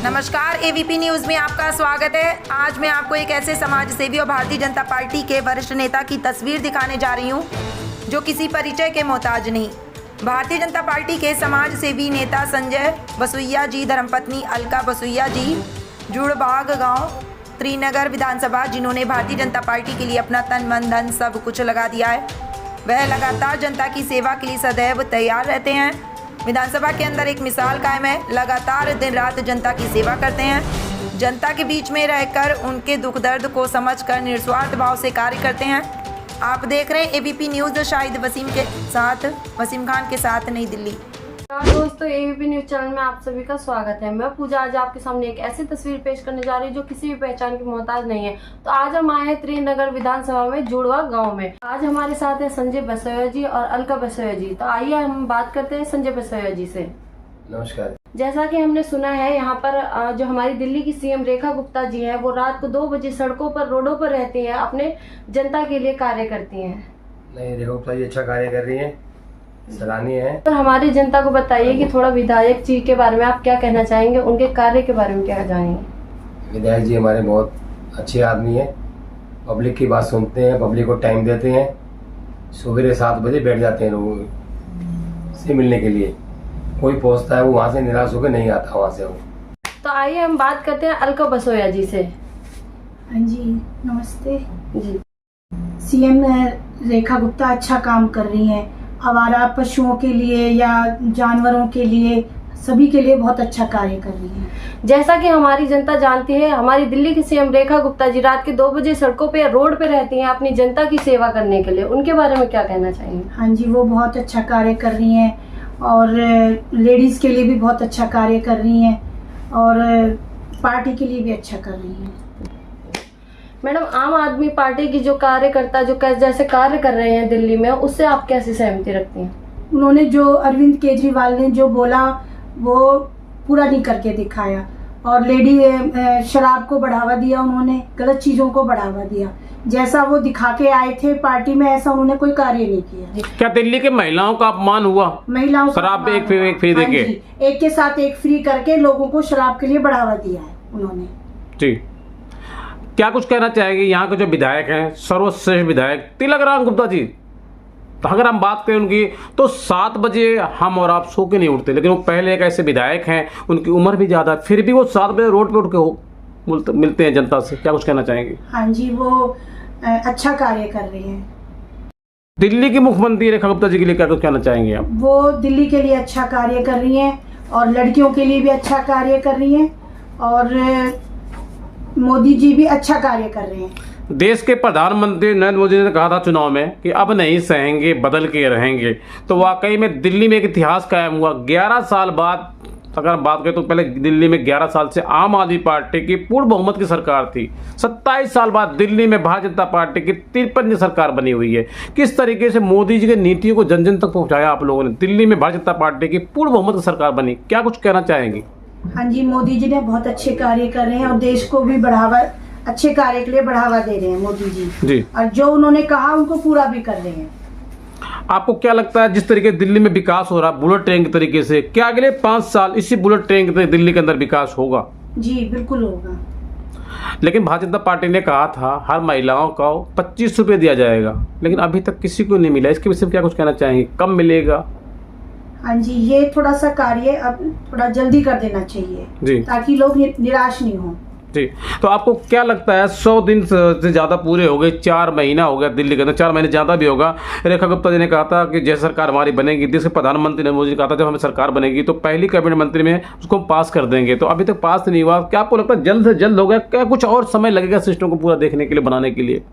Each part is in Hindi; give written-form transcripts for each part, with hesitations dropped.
नमस्कार, एबीपी न्यूज में आपका स्वागत है। आज मैं आपको एक ऐसे समाज सेवी और भारतीय जनता पार्टी के वरिष्ठ नेता की तस्वीर दिखाने जा रही हूं जो किसी परिचय के मोहताज नहीं। भारतीय जनता पार्टी के समाज सेवी नेता संजय बसोइया जी धर्मपत्नी अलका बसोइया जी, जुड़बाग गांव, त्रिनगर विधानसभा, जिन्होंने भारतीय जनता पार्टी के लिए अपना तन मन धन सब कुछ लगा दिया है। वह लगातार जनता की सेवा के लिए सदैव तैयार रहते हैं। विधानसभा के अंदर एक मिसाल कायम है, लगातार दिन रात जनता की सेवा करते हैं। जनता के बीच में रहकर उनके दुख दर्द को समझकर निस्वार्थ भाव से कार्य करते हैं। आप देख रहे हैं एबीपी न्यूज़, शाहिद वसीम खान के साथ, नई दिल्ली। दोस्तों, एबीपी न्यूज चैनल में आप सभी का स्वागत है। मैं पूजा आज आपके सामने एक ऐसी तस्वीर पेश करने जा रही हूँ जो किसी भी पहचान की मोहताज नहीं है। तो आज हम आए हैं त्रिनगर विधानसभा में जुड़वा गांव में। आज हमारे साथ है संजय बसोइया जी और अलका बसोइया जी। तो आइए हम बात करते हैं संजय बसोइया जी से। नमस्कार। जैसा कि हमने सुना है, यहाँ पर जो हमारी दिल्ली की सीएम रेखा गुप्ता जी हैं, वो रात को 2 बजे सड़कों पर, रोडों पर रहती हैं, अपने जनता के लिए कार्य करती हैं। नहीं, रेखा गुप्ता जी अच्छा कार्य कर रही हैं, सराहनीय है। और हमारी जनता को बताइए कि थोड़ा विधायक जी के बारे में आप क्या कहना चाहेंगे, उनके कार्य के बारे में क्या जानेंगे। विधायक जी हमारे बहुत अच्छे आदमी हैं, पब्लिक की बात सुनते हैं, पब्लिक को टाइम देते हैं। सुबह 7 बजे बैठ जाते हैं लोगों से मिलने के लिए। कोई पहुंचता है वो वहाँ से निराश होकर नहीं आता वहाँ से वो। तो आइए हम बात करते हैं अलका बसोइया जी से। हाँ जी, नमस्ते जी। सीएम रेखा गुप्ता अच्छा काम कर रही हैं। आवारा पशुओं के लिए या जानवरों के लिए, सभी के लिए बहुत अच्छा कार्य कर रही हैं। जैसा कि हमारी जनता जानती है, हमारी दिल्ली की सीएम रेखा गुप्ता जी रात के 2 बजे सड़कों पे या रोड पे रहती हैं अपनी जनता की सेवा करने के लिए। उनके बारे में क्या कहना चाहेंगे। हाँ जी, वो बहुत अच्छा कार्य कर रही हैं और लेडीज़ के लिए भी बहुत अच्छा कार्य कर रही हैं और पार्टी के लिए भी अच्छा कर रही हैं। मैडम, आम आदमी पार्टी की जो कार्यकर्ता जो जैसे कार्य कर रहे हैं दिल्ली में, उससे आप कैसी सहमति रखती हैं। उन्होंने जो अरविंद केजरीवाल ने जो बोला वो पूरा नहीं करके दिखाया और लेडी शराब को बढ़ावा दिया, उन्होंने गलत चीज़ों को बढ़ावा दिया। जैसा वो दिखा के आए थे पार्टी में, ऐसा उन्होंने कोई कार्य नहीं किया। क्या दिल्ली के महिलाओं का अपमान हुआ? महिलाओं शराब एक फ्री देके, एक के साथ एक फ्री करके लोगों को शराब के लिए बढ़ावा दिया है उन्होंने। जी, क्या कुछ कहना चाहेंगे यहाँ के जो विधायक हैं, सर्वश्रेष्ठ विधायक तिलकराम गुप्ता जी? तो अगर हम बात करें उनकी, तो 7 बजे हम और आप सो के नहीं उठते, लेकिन वो पहले एक ऐसे विधायक हैं, उनकी उम्र भी ज़्यादा है, फिर भी वो 7 बजे रोड पे उठ के मिलते हैं जनता से। क्या कुछ कहना चाहेंगे। हाँ जी, वो अच्छा कार्य कर रही हैं। दिल्ली की मुख्यमंत्री रेखा गुप्ता जी के लिए क्या कुछ कहना चाहेंगे आप? वो दिल्ली के लिए अच्छा कार्य कर रही हैं और लड़कियों के लिए भी अच्छा कार्य कर रही हैं और मोदी जी भी अच्छा कार्य कर रहे हैं। देश के प्रधानमंत्री नरेंद्र मोदी ने कहा था चुनाव में कि अब नहीं सहेंगे, बदल के रहेंगे। तो वाकई में दिल्ली में एक इतिहास कायम हुआ। 11 साल बाद अगर बात करें तो पहले दिल्ली में 11 साल से आम आदमी पार्टी की पूर्ण बहुमत की सरकार थी। 27 साल बाद दिल्ली में भारतीय जनता पार्टी की 53वीं सरकार बनी हुई है। किस तरीके से मोदी जी की नीतियों को जन जन तक पहुंचाया आप लोगों ने। दिल्ली में भारतीय जनता पार्टी की पूर्ण बहुमत की सरकार बनी, क्या कुछ कहना चाहेंगे। हाँ जी, मोदी जी ने बहुत अच्छे कार्य कर रहे हैं और देश को भी बढ़ावा, अच्छे कार्य के लिए बढ़ावा दे रहे हैं मोदी जी। और जो उन्होंने कहा उनको पूरा भी कर रहे हैं। आपको क्या लगता है जिस तरीके दिल्ली में विकास हो रहा है बुलेट ट्रेन के तरीके से, क्या अगले 5 साल इसी बुलेट ट्रेन के दिल्ली के अंदर विकास होगा? जी बिल्कुल होगा। लेकिन भारतीय जनता पार्टी ने कहा था हर महिलाओं को 25 रुपये दिया जाएगा, लेकिन अभी तक किसी को नहीं मिला। इसके विषय में क्या कुछ कहना चाहेंगे, कब मिलेगा? हाँ जी, ये थोड़ा सा कार्य अब थोड़ा जल्दी कर देना चाहिए जी, ताकि लोग निराश नहीं हों। जी, तो आपको क्या लगता है 100 दिन से ज़्यादा पूरे हो गए, 4 महीना हो गया दिल्ली के अंदर, 4 महीने ज़्यादा भी होगा। रेखा गुप्ता जी ने कहा था कि जैसे सरकार हमारी बनेगी, देश के प्रधानमंत्री ने मोदी जी कहा था जब हमें सरकार बनेगी तो पहली कैबिनेट मंत्री में उसको पास कर देंगे। तो अभी तक पास नहीं हुआ। क्या आपको लगता है जल्द से जल्द होगा, क्या कुछ और समय लगेगा सिस्टम को पूरा देखने के लिए, बनाने के लिए?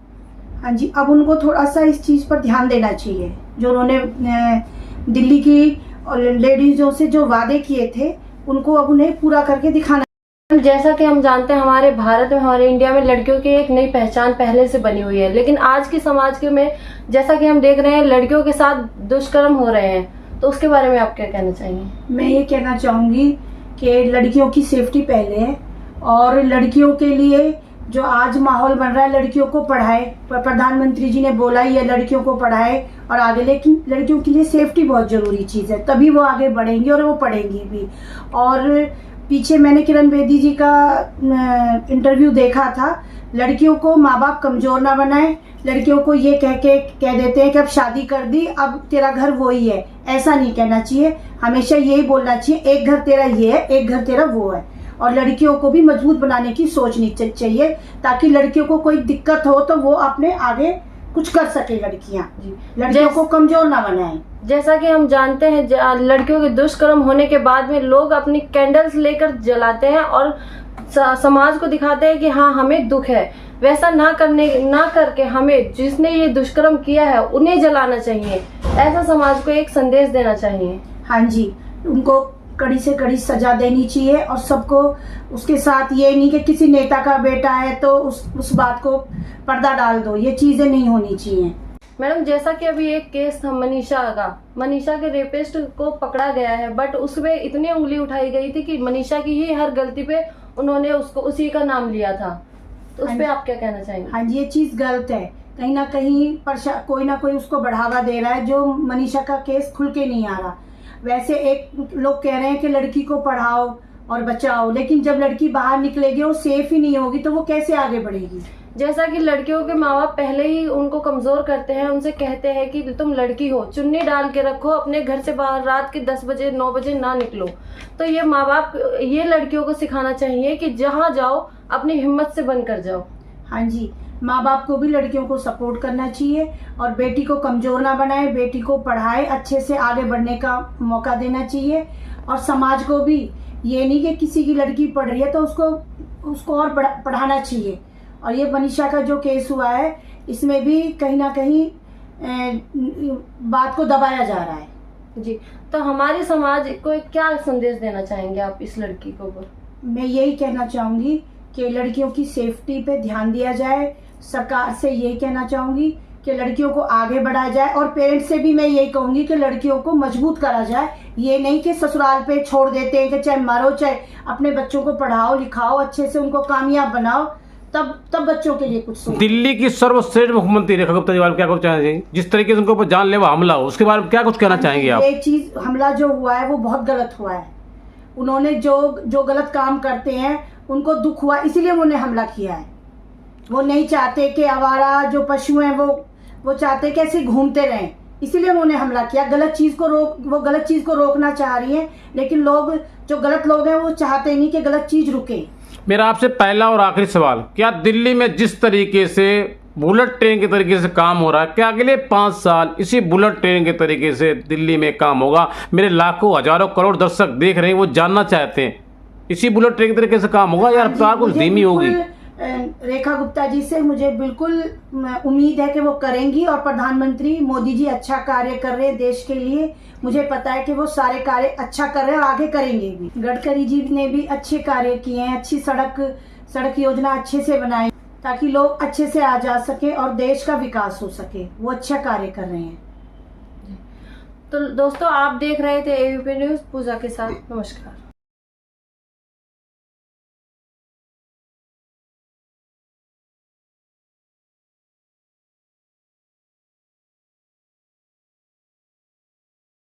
हाँ जी, अब उनको थोड़ा सा इस चीज़ पर ध्यान देना चाहिए। जो उन्होंने दिल्ली की लेडीजों से जो वादे किए थे उनको अब उन्हें पूरा करके दिखाना। जैसा कि हम जानते हैं, हमारे भारत में, हमारे इंडिया में लड़कियों की एक नई पहचान पहले से बनी हुई है, लेकिन आज की समाज के में जैसा कि हम देख रहे हैं लड़कियों के साथ दुष्कर्म हो रहे हैं। तो उसके बारे में आप क्या कहना चाहेंगे। मैं ये कहना चाहूँगी कि लड़कियों की सेफ्टी पहले है और लड़कियों के लिए जो आज माहौल बन रहा है, लड़कियों को पढ़ाए। प्रधानमंत्री जी ने बोला ही है लड़कियों को पढ़ाए और आगे, लेकिन लड़कियों के लिए सेफ्टी बहुत ज़रूरी चीज़ है, तभी वो आगे बढ़ेंगी और वो पढ़ेंगी भी। और पीछे मैंने किरण बेदी जी का इंटरव्यू देखा था। लड़कियों को माँ बाप कमजोर ना बनाए, लड़कियों को ये कह देते हैं कि अब शादी कर दी, अब तेरा घर वो ही है। ऐसा नहीं कहना चाहिए, हमेशा यही बोलना चाहिए एक घर तेरा ये है, एक घर तेरा वो है। और लड़कियों को भी मजबूत बनाने की सोचनी चाहिए, ताकि लड़कियों को कोई दिक्कत हो तो वो अपने आगे कुछ कर सके। लड़कियों को कमजोर ना बनाए। जैसा कि हम जानते हैं लड़कियों के दुष्कर्म होने के बाद में लोग अपनी कैंडल्स लेकर जलाते हैं और समाज को दिखाते हैं कि हाँ हमें दुख है। वैसा ना करके हमें जिसने ये दुष्कर्म किया है उन्हें जलाना चाहिए। ऐसा समाज को एक संदेश देना चाहिए। हाँ जी, उनको कड़ी से कड़ी सजा देनी चाहिए और सबको उसके साथ ये नहीं कि किसी नेता का बेटा है तो उस बात को पर्दा डाल दो, ये चीजें नहीं होनी चाहिए। मैडम, जैसा कि अभी एक केस था मनीषा के रेपिस्ट को पकड़ा गया है, बट उसमें इतनी उंगली उठाई गई थी कि मनीषा की ही हर गलती पे उन्होंने उसी का नाम लिया था। तो उस पे आप क्या कहना चाहेंगे? हाँ जी, ये चीज गलत है। कहीं ना कहीं कोई ना कोई उसको बढ़ावा दे रहा है, जो मनीषा का केस खुल के नहीं आ रहा। वैसे एक लोग कह रहे हैं कि लड़की को पढ़ाओ और बचाओ, लेकिन जब लड़की बाहर निकलेगी वो सेफ ही नहीं होगी तो वो कैसे आगे बढ़ेगी। जैसा कि लड़कियों के माँ बाप पहले ही उनको कमजोर करते हैं, उनसे कहते हैं कि तुम लड़की हो, चुन्नी डाल के रखो, अपने घर से बाहर रात के 10 बजे 9 बजे ना निकलो। तो ये माँ बाप ये लड़कियों को सिखाना चाहिए कि जहाँ जाओ अपनी हिम्मत से बनकर जाओ। हाँ जी, माँ बाप को भी लड़कियों को सपोर्ट करना चाहिए और बेटी को कमजोर ना बनाए, बेटी को पढ़ाए, अच्छे से आगे बढ़ने का मौका देना चाहिए। और समाज को भी ये नहीं कि किसी की लड़की पढ़ रही है तो उसको और पढ़ाना चाहिए। और ये मनीषा का जो केस हुआ है इसमें भी कहीं ना कहीं बात को दबाया जा रहा है। जी, तो हमारे समाज को क्या संदेश देना चाहेंगे आप इस लड़की को? मैं यही कहना चाहूंगी कि लड़कियों की सेफ्टी पे ध्यान दिया जाए। सरकार से यही कहना चाहूंगी कि लड़कियों को आगे बढ़ाया जाए और पेरेंट्स से भी मैं यही कहूंगी कि लड़कियों को मजबूत करा जाए। ये नहीं कि ससुराल पे छोड़ देते हैं कि चाहे मरो चाहे, अपने बच्चों को पढ़ाओ लिखाओ, अच्छे से उनको कामयाब बनाओ, तब बच्चों के लिए कुछ सोचो। दिल्ली की सर्वश्रेष्ठ मुख्यमंत्री रेखा गुप्ता जी बारे में क्या कुछ चाहेंगे? जिस तरीके से उनके ऊपर जानलेवा हमला हो उसके बारे में क्या कुछ कहना चाहेंगे आप? ये चीज हमला जो हुआ है वो बहुत गलत हुआ है। उन्होंने जो गलत काम करते हैं उनको दुख हुआ, इसीलिए उन्होंने हमला किया है। वो नहीं चाहते कि आवारा जो पशु हैं वो चाहते कि ऐसे घूमते रहें, इसीलिए उन्होंने हमला किया। गलत चीज को रोकना चाह रही है, लेकिन लोग जो गलत लोग हैं वो चाहते नहीं कि गलत चीज रुके। मेरा आपसे पहला और आखिरी सवाल, क्या दिल्ली में जिस तरीके से बुलेट ट्रेन के तरीके से काम हो रहा है, क्या अगले 5 साल इसी बुलेट ट्रेन के तरीके से दिल्ली में काम होगा? मेरे लाखों हजारों करोड़ दर्शक देख रहे हैं, वो जानना चाहते हैं इसी बुलेट ट्रेन के तरीके से काम होगा या रफ्तार कुछ धीमी होगी? रेखा गुप्ता जी से मुझे बिल्कुल उम्मीद है कि वो करेंगी और प्रधानमंत्री मोदी जी अच्छा कार्य कर रहे हैं देश के लिए। मुझे पता है कि वो सारे कार्य अच्छा कर रहे हैं और आगे करेंगे भी। गडकरी जी ने भी अच्छे कार्य किए हैं, अच्छी सड़क योजना अच्छे से बनाई ताकि लोग अच्छे से आ जा सके और देश का विकास हो सके। वो अच्छा कार्य कर रहे हैं। तो दोस्तों, आप देख रहे थे एबीपी न्यूज पूजा के साथ। नमस्कार।